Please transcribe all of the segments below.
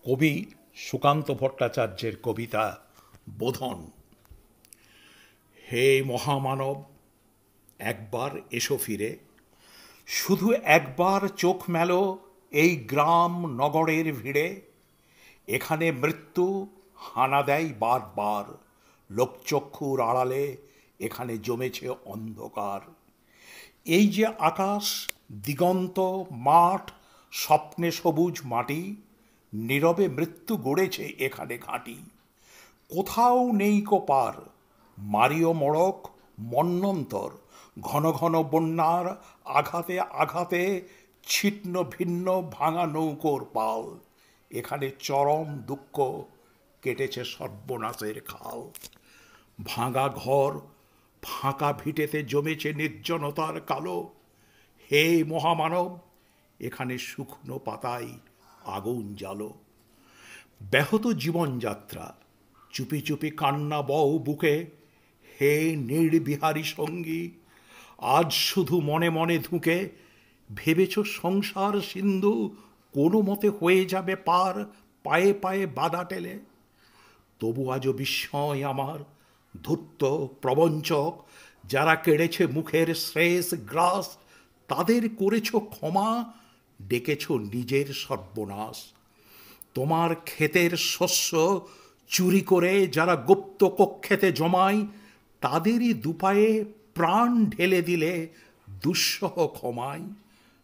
কবি সুকান্ত ভট্টাচার্যের কবিতা বোধন। হে মহামানব, একবার এসো ফিরে, শুধু একবার চোখ মেলো এই গ্রাম নগরের ভিড়ে। এখানে মৃত্যু হানা দেয় বারবার, লোকচক্ষুর আড়ালে এখানে জমেছে অন্ধকার। এই যে আকাশ, দিগন্ত, মাঠ, স্বপ্নে সবুজ মাটি, নীরবে মৃত্যু গড়েছে এখানে ঘাঁটি। কোথাও নেই কো পার, মারিও মোড়ক, মন্বন্তর, ঘন ঘন বন্যার আঘাতে আঘাতে ছিন্ন ভিন্ন ভাঙা নৌকোর পাল। এখানে চরম দুঃখ কেটেছে সর্বনাশের খাল। ভাঙা ঘর, ফাঁকা ভিটেতে জমেছে নির্জনতার কালো। হে মহামানব, এখানে শুকনো পাতায় আগুন জ্বালো। ব্যাহত জীবনযাত্রা, চুপি চুপি কান্না বও বুকে। হে নির্বিহারী সঙ্গী, আজ শুধু মনে মনে ধুকে ভেবেছ সংসার সিন্ধু কোনো মতে হয়ে যাবে পার, পায়ে পায়ে বাধা টেলে। তবু আজও বিস্ময় আমার, ধূর্ত প্রবঞ্চক, যারা কেড়েছে মুখের শেষ গ্রাস, তাদের করেছ ক্ষমা, ডেকেছ নিজের সর্বনাশ। তোমার ক্ষেতের শস্য চুরি করে যারা গুপ্ত কক্ষেতে জমায়, তাদেরই দুপায়ে প্রাণ ঢেলে দিলে দুঃসহ ক্ষমায়।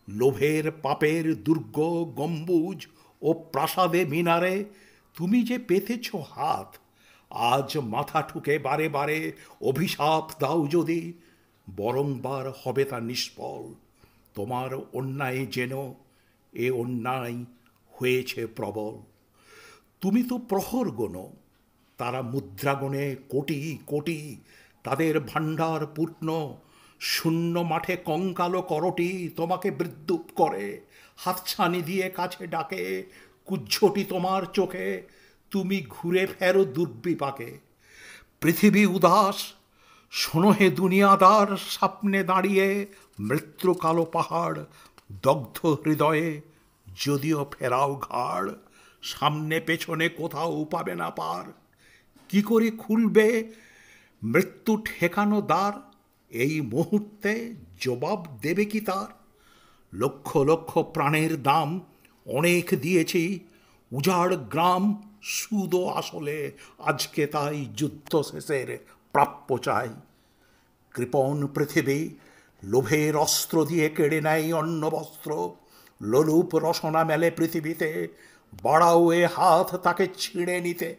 লোভের পাপের দুর্গ গম্বুজ ও প্রাসাদে মিনারে তুমি যে পেতেছ হাত, আজ মাথা ঠুকে বারে বারে অভিশাপ দাও যদি, বরংবার হবে তা নিষ্ফল। তোমার অন্যায় যেন এ অন্যায় হয়েছে প্রবল। তুমি তো প্রহর গোনো, তারা মুদ্রা গোনে কোটি কোটি, তাদের ভাণ্ডার পূর্ণ। শূন্য মাঠে কঙ্কালো করটি তোমাকে বিদ্রুপ করে, হাতছানি দিয়ে কাছে ডাকে, কুজ্ঝটি তোমার চোখে, তুমি ঘুরে ফেরো দুর্বিপাকে। পৃথিবী উদাস, শোনো হে দুনিয়াদার, সামনে দাঁড়িয়ে মৃত্যু কালো পাহাড়, দগ্ধ হৃদয়ে যদিও ফেরাও ঘাড়। সামনে পেছনে কোথাও পাবে না পার, কি করে খুলবে মৃত্যু ঠেকানো দ্বার? এই মুহূর্তে জবাব দেবে কি তার? লক্ষ লক্ষ প্রাণের দাম অনেক দিয়েছি, উজাড় গ্রাম সুদো আসলে আজকে তাই যুদ্ধ শেষের প্রাপ্য চাই। কৃপণ পৃথিবী লোভের অস্ত্র দিয়ে কেড়ে নেয় অন্ন বস্ত্র, লোলুপ রসনা মেলে পৃথিবীতে, বাড়াও এ হাত তাকে ছিঁড়ে নিতে।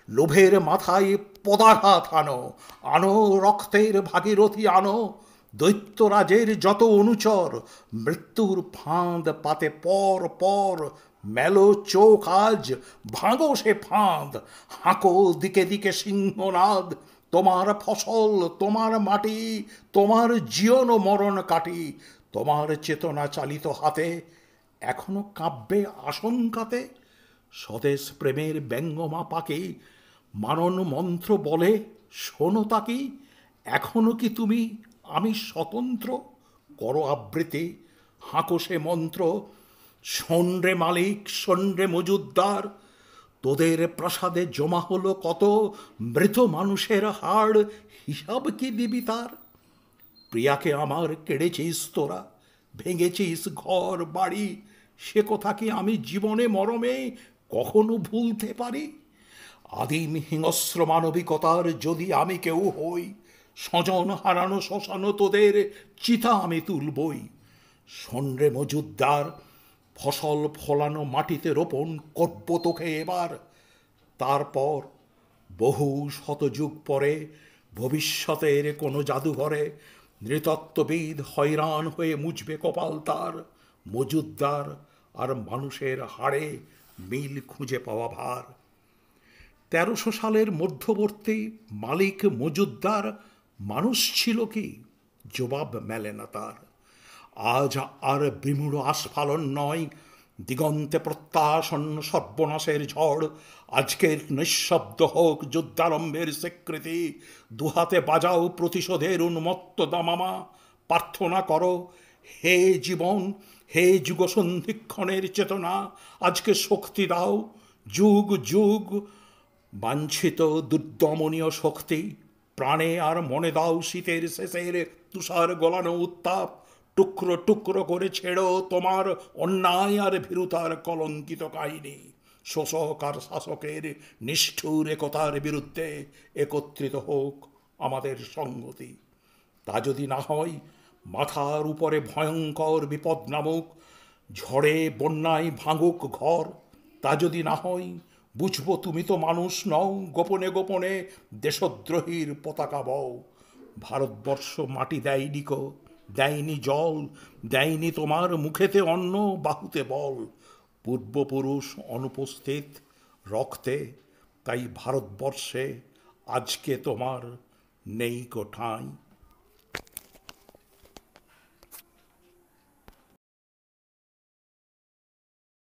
লোভের মাথায় পদাঘাত আনো, আনো রক্তের ভাগীরথী আনো, দৈত্যরাজের যত অনুচর মৃত্যুর ফাঁদ পাতে পর পর। মেলো চোখ আজ, ভাঙো সে ফাঁদ, হাঁকো দিকে দিকে সিংহনাদ। তোমার ফসল, তোমার মাটি, তোমার জীবন ও মরণ কাটি, তোমার চেতনা চালিত হাতে এখনো কাব্যে আশঙ্কাতে। স্বদেশ প্রেমের ব্যঙ্গমা পাখি মানন মন্ত্র বলে শোনো তাকি। এখনো কি তুমি আমি স্বতন্ত্র, করো আবৃত্তি, হাঁকো সে মন্ত্র। শোন রে মালিক, শোন রে মজুদ্দার, তোদের প্রাসাদে জমা হলো কত মৃত মানুষের হাড়, হিসাব কি দিবি তার? প্রিয়াকে আমার কেড়েছিস তোরা, ভেঙেছিস ঘর বাড়ি, সে কথা কি আমি জীবনে মরমে কখনো ভুলতে পারি? আদিম হিংস্র মানবিকতার যদি আমি কেউ হই, স্বজন হারানো শ্মশানো তোদের চিতা আমি তুলবই। শোন রে মজুদ্দার, ফসল ফলানো মাটিতে রোপণ করব তোকে এবার। তারপর বহু শতযুগ পরে ভবিষ্যতের কোনো জাদুঘরে নৃতত্ত্ববিদ হয়রান হয়ে মুছবে কপাল তার। মজুদ্দার আর মানুষের হাড়ে মিল খুঁজে পাওয়া ভার। 1300 সালের মধ্যবর্তী মালিক মজুদ্দার মানুষ ছিল কি? জবাব মেলে না তার। আজ আর বিমূঢ় আস্ফালন নয়, দিগন্তে প্রত্যাসন্ন সর্বনাশের ঝড়। আজকের নিঃশব্দ হোক যুদ্ধারম্ভের স্বীকৃতি, দুহাতে বাজাও প্রতিশোধের উন্মত্ত দামামা। প্রার্থনা করো হে জীবন, হে যুগসন্ধিক্ষণের চেতনা, আজকে শক্তি দাও, যুগ যুগ বাঞ্ছিত দুর্দমনীয় শক্তি, প্রাণে আর মনে দাও শীতের শেষের তুষার গলানো উত্তাপ, টুকরো টুকরো করে ছেড়ো তোমার অন্যায় আর ভীরুতার কলঙ্কিত কাহিনী। শোষক আর শাসকের নিষ্ঠুর একতার বিরুদ্ধে একত্রিত হোক আমাদের সংগতি। তা যদি না হয়, মাথার উপরে ভয়ঙ্কর বিপদ নামুক, ঝড়ে বন্যায় ভাঙুক ঘর। তা যদি না হয়, বুঝবো তুমি তো মানুষ নও, গোপনে গোপনে দেশদ্রোহীর পতাকা বও। ভারতবর্ষ মাটি দেয়নি কো, দেয়নি জল, দেয়নি তোমার মুখেতে অন্ন, বাহুতে বল। পূর্বপুরুষ অনুপস্থিত রক্তে, তাই ভারতবর্ষে আজকে তোমার নেই কো ঠাঁই।